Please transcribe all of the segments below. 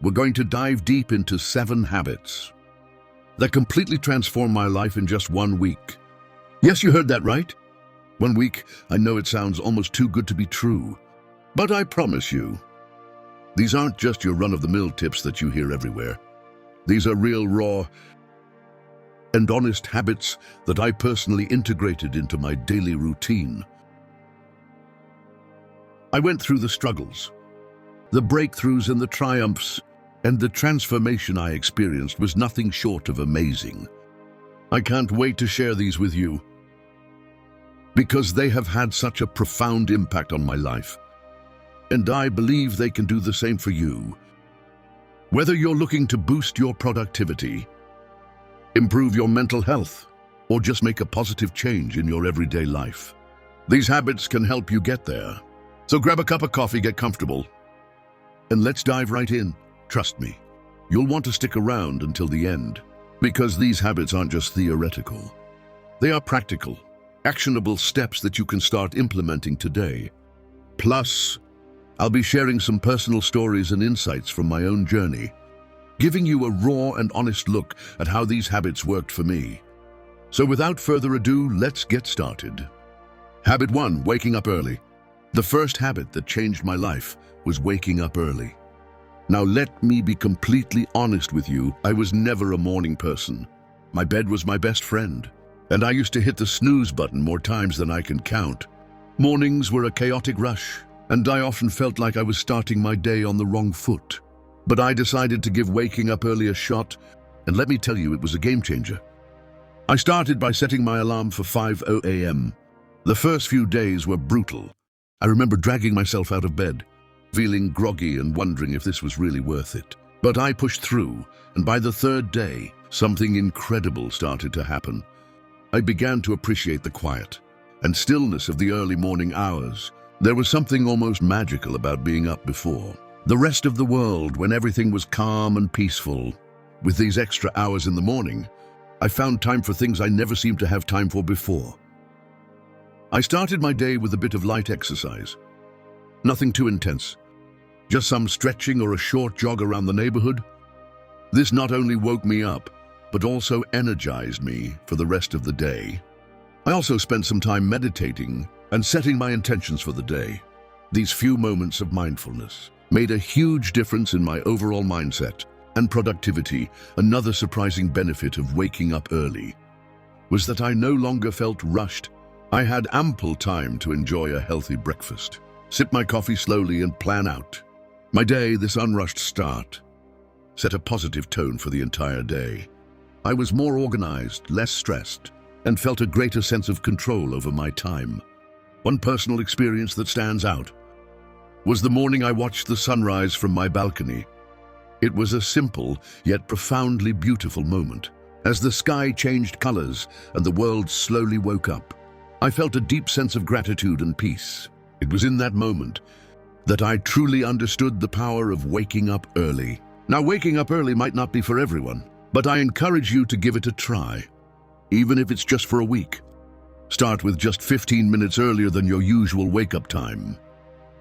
we're going to dive deep into 7 habits that completely transformed my life in just 1 week. Yes, you heard that right. 1 week. I know it sounds almost too good to be true, but I promise you, these aren't just your run-of-the-mill tips that you hear everywhere. These are real, raw, and honest habits that I personally integrated into my daily routine. I went through the struggles, the breakthroughs and the triumphs, and the transformation I experienced was nothing short of amazing. I can't wait to share these with you, because they have had such a profound impact on my life. And I believe they can do the same for you. Whether you're looking to boost your productivity, improve your mental health, or just make a positive change in your everyday life, these habits can help you get there. So grab a cup of coffee, get comfortable, and let's dive right in. Trust me, you'll want to stick around until the end, because these habits aren't just theoretical. They are practical, actionable steps that you can start implementing today. Plus, I'll be sharing some personal stories and insights from my own journey, giving you a raw and honest look at how these habits worked for me. So without further ado, let's get started. Habit 1, waking up early. The first habit that changed my life was waking up early. Now let me be completely honest with you, I was never a morning person. My bed was my best friend, and I used to hit the snooze button more times than I can count. Mornings were a chaotic rush, and I often felt like I was starting my day on the wrong foot. But I decided to give waking up early a shot, and let me tell you, it was a game changer. I started by setting my alarm for 5:00 a.m. The first few days were brutal. I remember dragging myself out of bed, feeling groggy and wondering if this was really worth it. But I pushed through, and by the 3rd day, something incredible started to happen. I began to appreciate the quiet and stillness of the early morning hours. There was something almost magical about being up before the rest of the world, when everything was calm and peaceful. With these extra hours in the morning, I found time for things I never seemed to have time for before. I started my day with a bit of light exercise. Nothing too intense, just some stretching or a short jog around the neighborhood. This not only woke me up, but also energized me for the rest of the day. I also spent some time meditating and setting my intentions for the day. These few moments of mindfulness made a huge difference in my overall mindset and productivity. Another surprising benefit of waking up early was that I no longer felt rushed. I had ample time to enjoy a healthy breakfast, sip my coffee slowly, and plan out my day. This unrushed start set a positive tone for the entire day. I was more organized, less stressed, and felt a greater sense of control over my time. One personal experience that stands out was the morning I watched the sunrise from my balcony. It was a simple yet profoundly beautiful moment. As the sky changed colors and the world slowly woke up, I felt a deep sense of gratitude and peace. It was in that moment that I truly understood the power of waking up early. Now, waking up early might not be for everyone, but I encourage you to give it a try, even if it's just for a week. Start with just 15 minutes earlier than your usual wake-up time,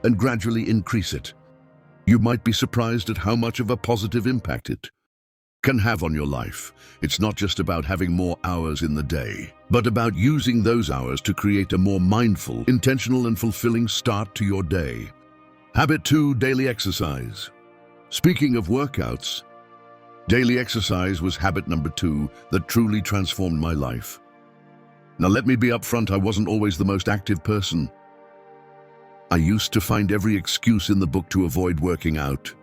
and gradually increase it. You might be surprised at how much of a positive impact it can have on your life. It's not just about having more hours in the day, but about using those hours to create a more mindful, intentional, and fulfilling start to your day. Habit 2, daily exercise. Speaking of workouts, daily exercise was habit number 2 that truly transformed my life. Now let me be upfront, I wasn't always the most active person. I used to find every excuse in the book to avoid working out.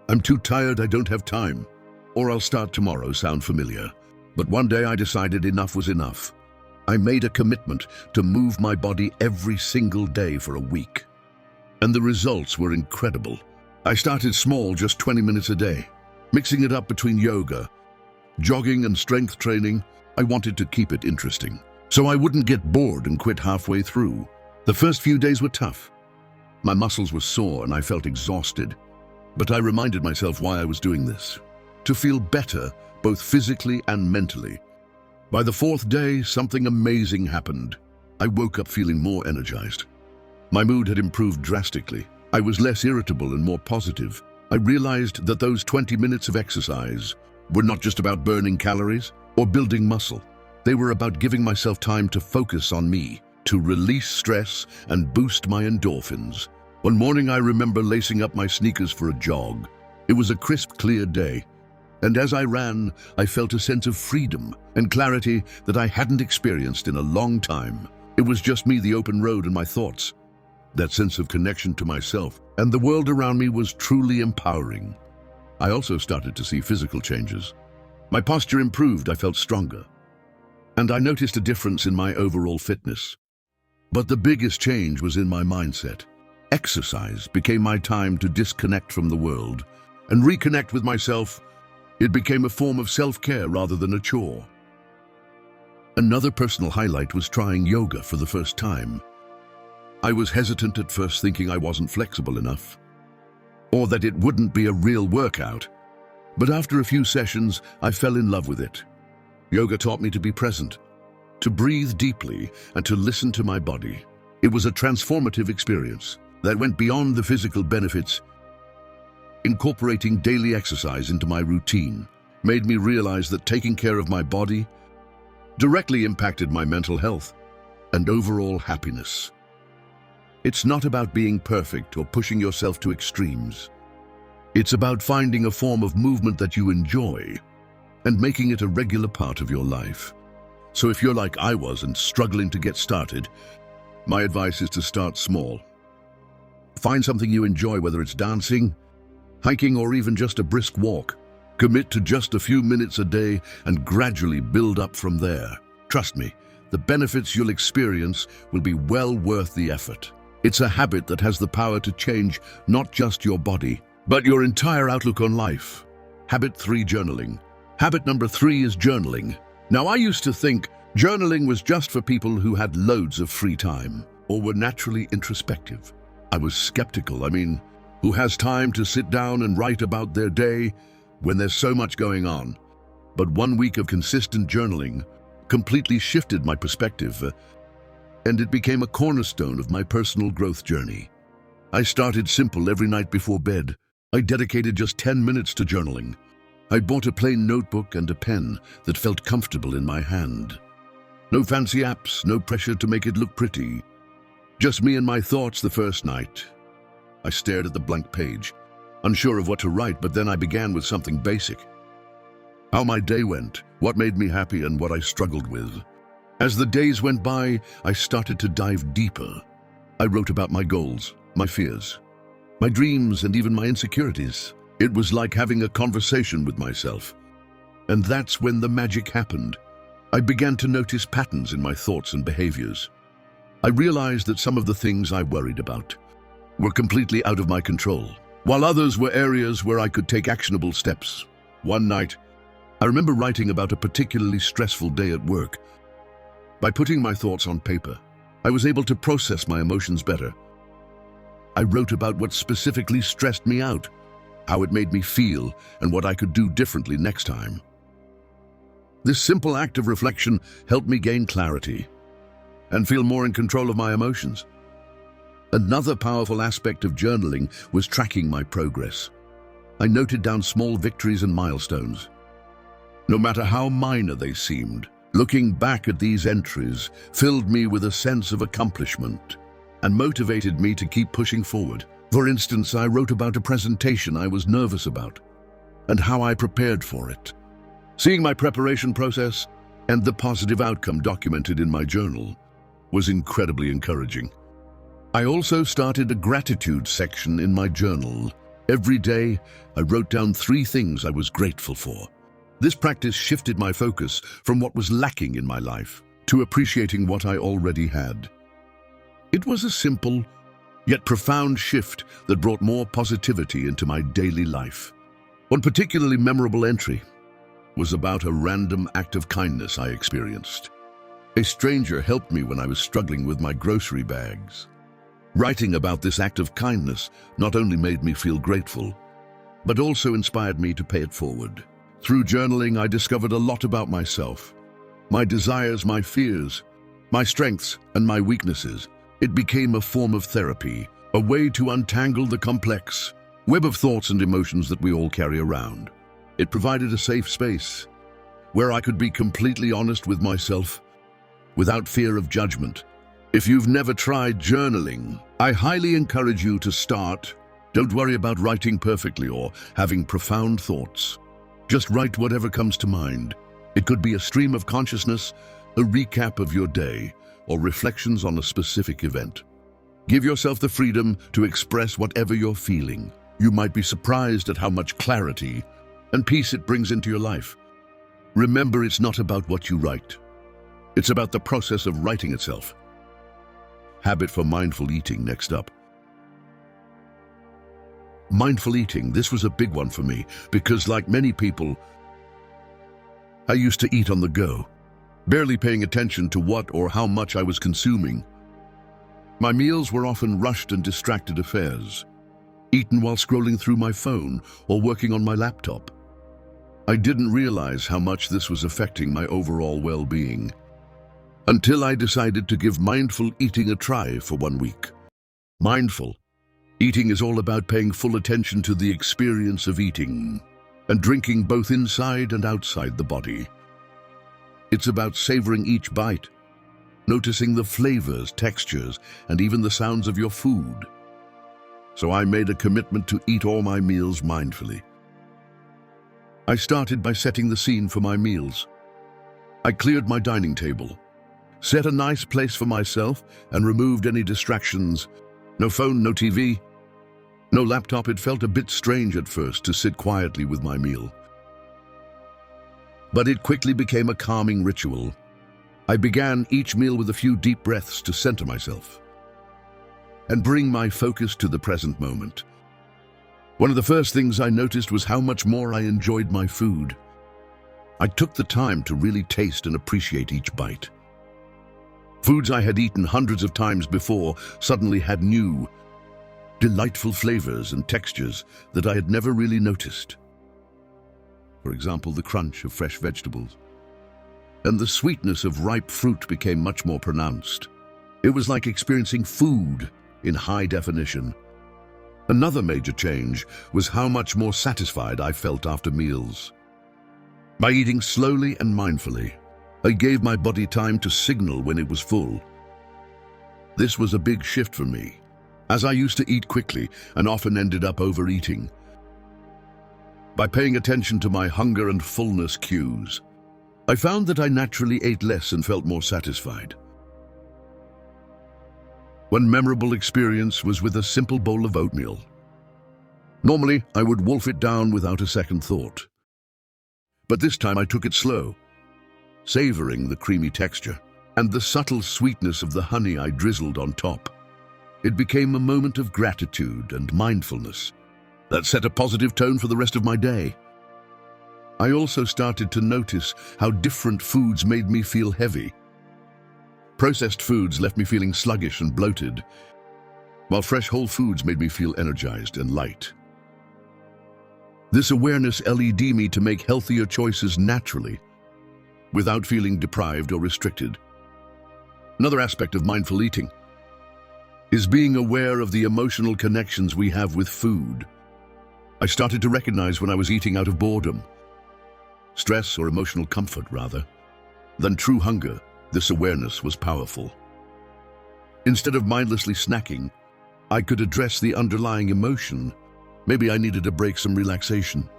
I'm too tired, I don't have time, or I'll start tomorrow. Sound familiar? But one day I decided enough was enough. I made a commitment to move my body every single day for a week. And the results were incredible. I started small, just 20 minutes a day, mixing it up between yoga, jogging, and strength training. I wanted to keep it interesting, so I wouldn't get bored and quit halfway through. The first few days were tough. My muscles were sore and I felt exhausted, but I reminded myself why I was doing this: to feel better, both physically and mentally. By the 4th day, something amazing happened. I woke up feeling more energized. My mood had improved drastically. I was less irritable and more positive. I realized that those 20 minutes of exercise were not just about burning calories or building muscle. They were about giving myself time to focus on me, to release stress and boost my endorphins. One morning I remember lacing up my sneakers for a jog. It was a crisp, clear day, and as I ran, I felt a sense of freedom and clarity that I hadn't experienced in a long time. It was just me, the open road, and my thoughts. That sense of connection to myself and the world around me was truly empowering. I also started to see physical changes. My posture improved, I felt stronger, and I noticed a difference in my overall fitness. But the biggest change was in my mindset. Exercise became my time to disconnect from the world and reconnect with myself. It became a form of self-care rather than a chore. Another personal highlight was trying yoga for the first time. I was hesitant at first, thinking I wasn't flexible enough, or that it wouldn't be a real workout. But after a few sessions, I fell in love with it. Yoga taught me to be present, to breathe deeply, and to listen to my body. It was a transformative experience that went beyond the physical benefits. Incorporating daily exercise into my routine made me realize that taking care of my body directly impacted my mental health and overall happiness. It's not about being perfect or pushing yourself to extremes. It's about finding a form of movement that you enjoy and making it a regular part of your life. So if you're like I was and struggling to get started, my advice is to start small. Find something you enjoy, whether it's dancing, hiking, or even just a brisk walk. Commit to just a few minutes a day and gradually build up from there. Trust me, the benefits you'll experience will be well worth the effort. It's a habit that has the power to change not just your body, but your entire outlook on life. Habit 3, journaling. Habit number 3 is journaling. Now, I used to think journaling was just for people who had loads of free time or were naturally introspective. I was skeptical. Who has time to sit down and write about their day when there's so much going on? But 1 week of consistent journaling completely shifted my perspective, and it became a cornerstone of my personal growth journey. I started simple. Every night before bed, I dedicated just 10 minutes to journaling. I bought a plain notebook and a pen that felt comfortable in my hand. No fancy apps, no pressure to make it look pretty. Just me and my thoughts. The first night, I stared at the blank page, unsure of what to write, but then I began with something basic. How my day went, what made me happy, and what I struggled with. As the days went by, I started to dive deeper. I wrote about my goals, my fears, my dreams, and even my insecurities. It was like having a conversation with myself. And that's when the magic happened. I began to notice patterns in my thoughts and behaviors. I realized that some of the things I worried about were completely out of my control, while others were areas where I could take actionable steps. One night, I remember writing about a particularly stressful day at work. By putting my thoughts on paper, I was able to process my emotions better. I wrote about what specifically stressed me out, how it made me feel, and what I could do differently next time. This simple act of reflection helped me gain clarity and feel more in control of my emotions. Another powerful aspect of journaling was tracking my progress. I noted down small victories and milestones. No matter how minor they seemed, looking back at these entries filled me with a sense of accomplishment and motivated me to keep pushing forward. For instance, I wrote about a presentation I was nervous about and how I prepared for it. Seeing my preparation process and the positive outcome documented in my journal was incredibly encouraging. I also started a gratitude section in my journal. Every day, I wrote down 3 things I was grateful for. This practice shifted my focus from what was lacking in my life to appreciating what I already had. It was a simple, yet profound shift that brought more positivity into my daily life. One particularly memorable entry was about a random act of kindness I experienced. A stranger helped me when I was struggling with my grocery bags. Writing about this act of kindness not only made me feel grateful, but also inspired me to pay it forward. Through journaling, I discovered a lot about myself, my desires, my fears, my strengths, and my weaknesses. It became a form of therapy, a way to untangle the complex web of thoughts and emotions that we all carry around. It provided a safe space where I could be completely honest with myself without fear of judgment. If you've never tried journaling, I highly encourage you to start. Don't worry about writing perfectly or having profound thoughts. Just write whatever comes to mind. It could be a stream of consciousness, a recap of your day, or reflections on a specific event. Give yourself the freedom to express whatever you're feeling. You might be surprised at how much clarity and peace it brings into your life. Remember, it's not about what you write. It's about the process of writing itself. Habit for mindful eating next up. Mindful eating, this was a big one for me because, like many people, I used to eat on the go, barely paying attention to what or how much I was consuming. My meals were often rushed and distracted affairs, eaten while scrolling through my phone or working on my laptop. I didn't realize how much this was affecting my overall well-being until I decided to give mindful eating a try for 1 week. Mindful eating is all about paying full attention to the experience of eating and drinking both inside and outside the body. It's about savoring each bite, noticing the flavors, textures, and even the sounds of your food. So I made a commitment to eat all my meals mindfully. I started by setting the scene for my meals. I cleared my dining table, set a nice place for myself, and removed any distractions. No phone, no TV, no laptop. It felt a bit strange at first to sit quietly with my meal, but it quickly became a calming ritual. I began each meal with a few deep breaths to center myself and bring my focus to the present moment. One of the first things I noticed was how much more I enjoyed my food. I took the time to really taste and appreciate each bite. Foods I had eaten hundreds of times before suddenly had new, delightful flavors and textures that I had never really noticed. For example, the crunch of fresh vegetables and the sweetness of ripe fruit became much more pronounced. It was like experiencing food in high definition. Another major change was how much more satisfied I felt after meals. By eating slowly and mindfully, I gave my body time to signal when it was full. This was a big shift for me, as I used to eat quickly and often ended up overeating. By paying attention to my hunger and fullness cues, I found that I naturally ate less and felt more satisfied. One memorable experience was with a simple bowl of oatmeal. Normally, I would wolf it down without a second thought. But this time I took it slow, savoring the creamy texture and the subtle sweetness of the honey I drizzled on top. It became a moment of gratitude and mindfulness that set a positive tone for the rest of my day. I also started to notice how different foods made me feel heavy. Processed foods left me feeling sluggish and bloated, while fresh whole foods made me feel energized and light. This awareness led me to make healthier choices naturally, without feeling deprived or restricted. Another aspect of mindful eating is being aware of the emotional connections we have with food. I started to recognize when I was eating out of boredom, stress or emotional comfort rather, than true hunger. This awareness was powerful. Instead of mindlessly snacking, I could address the underlying emotion. Maybe I needed a break, some relaxation,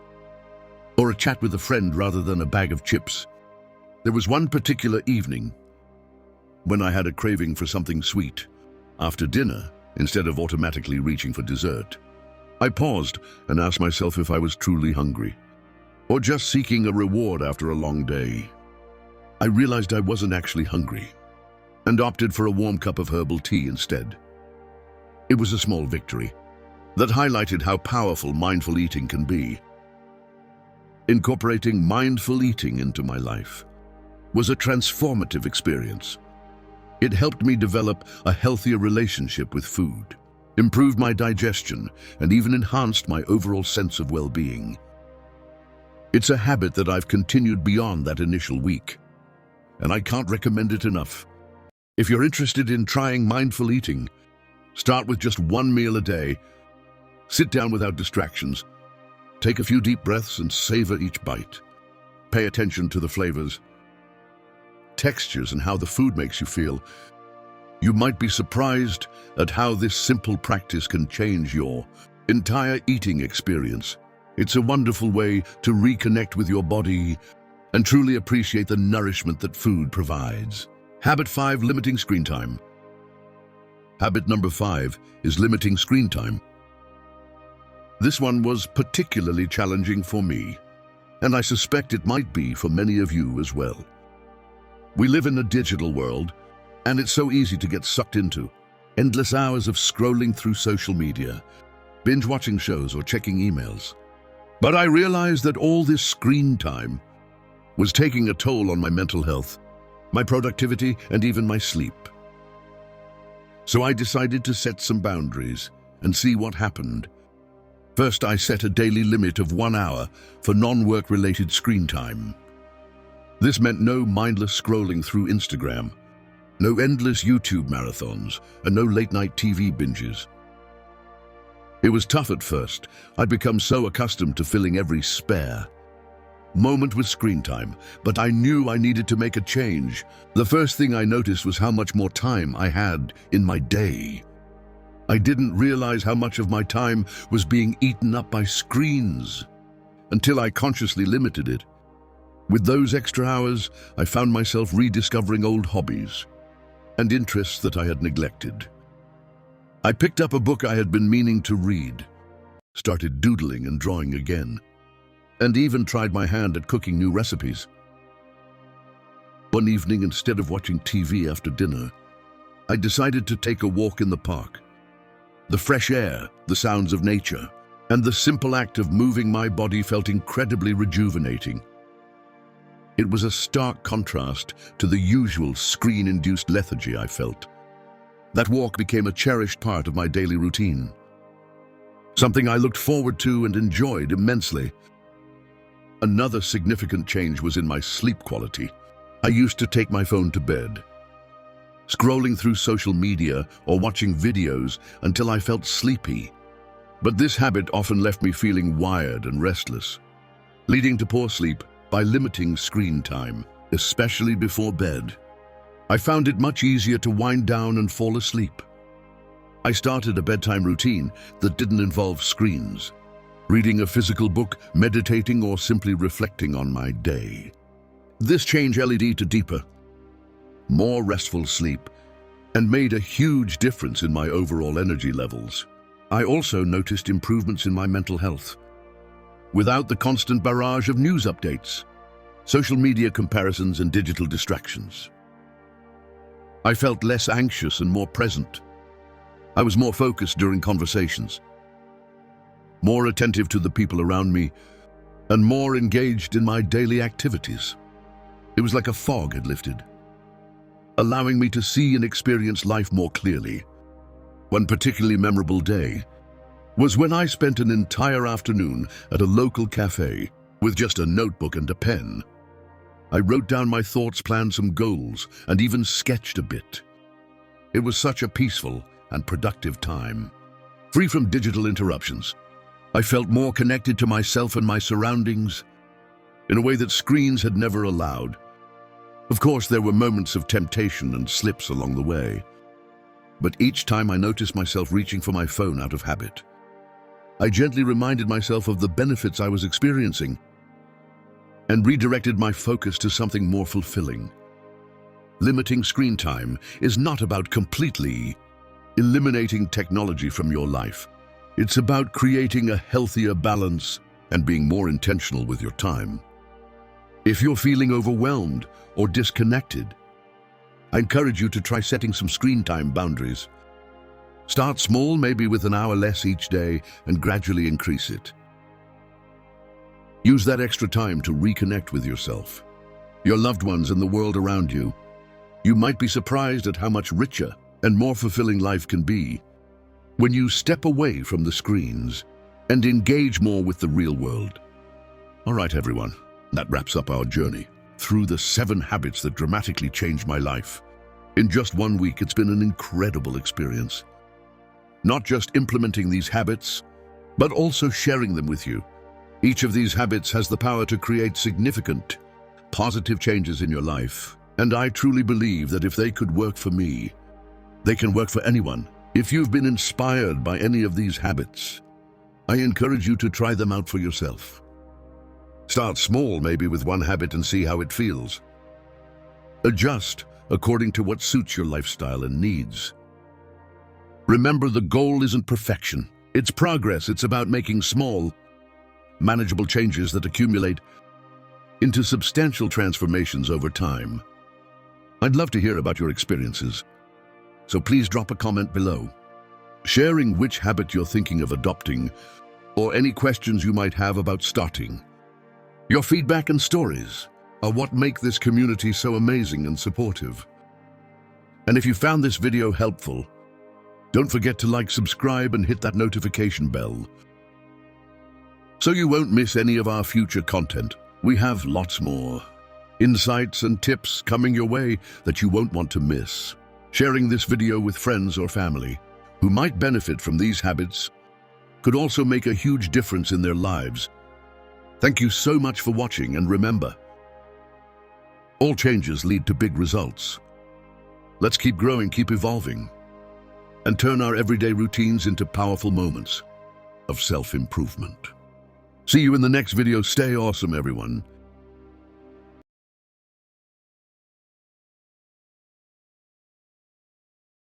or a chat with a friend rather than a bag of chips. There was one particular evening when I had a craving for something sweet. After dinner, instead of automatically reaching for dessert, I paused and asked myself if I was truly hungry, or just seeking a reward after a long day. I realized I wasn't actually hungry, and opted for a warm cup of herbal tea instead. It was a small victory that highlighted how powerful mindful eating can be. Incorporating mindful eating into my life was a transformative experience. It helped me develop a healthier relationship with food, improved my digestion, and even enhanced my overall sense of well-being. It's a habit that I've continued beyond that initial week, and I can't recommend it enough. If you're interested in trying mindful eating, start with just one meal a day. Sit down without distractions. Take a few deep breaths and savor each bite. Pay attention to the flavors, textures, and how the food makes you feel. You might be surprised at how this simple practice can change your entire eating experience. It's a wonderful way to reconnect with your body and truly appreciate the nourishment that food provides. Habit 5, limiting screen time. Habit number 5 is limiting screen time. This one was particularly challenging for me, and I suspect it might be for many of you as well. We live in a digital world, and it's so easy to get sucked into endless hours of scrolling through social media, binge-watching shows, or checking emails. But I realized that all this screen time was taking a toll on my mental health, my productivity, and even my sleep. So I decided to set some boundaries and see what happened. First, I set a daily limit of 1 hour for non-work related screen time. This meant no mindless scrolling through Instagram, no endless YouTube marathons, and no late-night TV binges. It was tough at first. I'd become so accustomed to filling every spare moment with screen time, but I knew I needed to make a change. The first thing I noticed was how much more time I had in my day. I didn't realize how much of my time was being eaten up by screens until I consciously limited it. With those extra hours, I found myself rediscovering old hobbies and interests that I had neglected. I picked up a book I had been meaning to read, started doodling and drawing again, and even tried my hand at cooking new recipes. One evening, instead of watching TV after dinner, I decided to take a walk in the park. The fresh air, the sounds of nature, and the simple act of moving my body felt incredibly rejuvenating. It was a stark contrast to the usual screen-induced lethargy I felt. That walk became a cherished part of my daily routine, something I looked forward to and enjoyed immensely. Another significant change was in my sleep quality. I used to take my phone to bed, scrolling through social media or watching videos until I felt sleepy. But this habit often left me feeling wired and restless, leading to poor sleep. By limiting screen time, especially before bed, I found it much easier to wind down and fall asleep. I started a bedtime routine that didn't involve screens, reading a physical book, meditating, or simply reflecting on my day. This changed LED to deeper, more restful sleep, and made a huge difference in my overall energy levels. I also noticed improvements in my mental health. Without the constant barrage of news updates, social media comparisons, and digital distractions, I felt less anxious and more present. I was more focused during conversations, more attentive to the people around me, and more engaged in my daily activities. It was like a fog had lifted, allowing me to see and experience life more clearly. One particularly memorable day was when I spent an entire afternoon at a local cafe with just a notebook and a pen. I wrote down my thoughts, planned some goals, and even sketched a bit. It was such a peaceful and productive time, free from digital interruptions. I felt more connected to myself and my surroundings in a way that screens had never allowed. Of course, there were moments of temptation and slips along the way, but each time I noticed myself reaching for my phone out of habit, I gently reminded myself of the benefits I was experiencing and redirected my focus to something more fulfilling. Limiting screen time is not about completely eliminating technology from your life. It's about creating a healthier balance and being more intentional with your time. If you're feeling overwhelmed or disconnected, I encourage you to try setting some screen time boundaries. Start small, maybe with an hour less each day, and gradually increase it. Use that extra time to reconnect with yourself, your loved ones, and the world around you. You might be surprised at how much richer and more fulfilling life can be when you step away from the screens and engage more with the real world. All right, everyone, that wraps up our journey through the 7 habits that dramatically changed my life. In just 1 week, it's been an incredible experience. Not just implementing these habits, but also sharing them with you. Each of these habits has the power to create significant, positive changes in your life. And I truly believe that if they could work for me, they can work for anyone. If you've been inspired by any of these habits, I encourage you to try them out for yourself. Start small, maybe with one habit, and see how it feels. Adjust according to what suits your lifestyle and needs. Remember, the goal isn't perfection. It's progress. It's about making small, manageable changes that accumulate into substantial transformations over time. I'd love to hear about your experiences, so please drop a comment below, sharing which habit you're thinking of adopting or any questions you might have about starting. Your feedback and stories are what make this community so amazing and supportive. And if you found this video helpful, don't forget to like, subscribe, and hit that notification bell so you won't miss any of our future content. We have lots more insights and tips coming your way that you won't want to miss. Sharing this video with friends or family who might benefit from these habits could also make a huge difference in their lives. Thank you so much for watching, and remember, all changes lead to big results. Let's keep growing, keep evolving, and turn our everyday routines into powerful moments of self-improvement. See you in the next video. Stay awesome, everyone.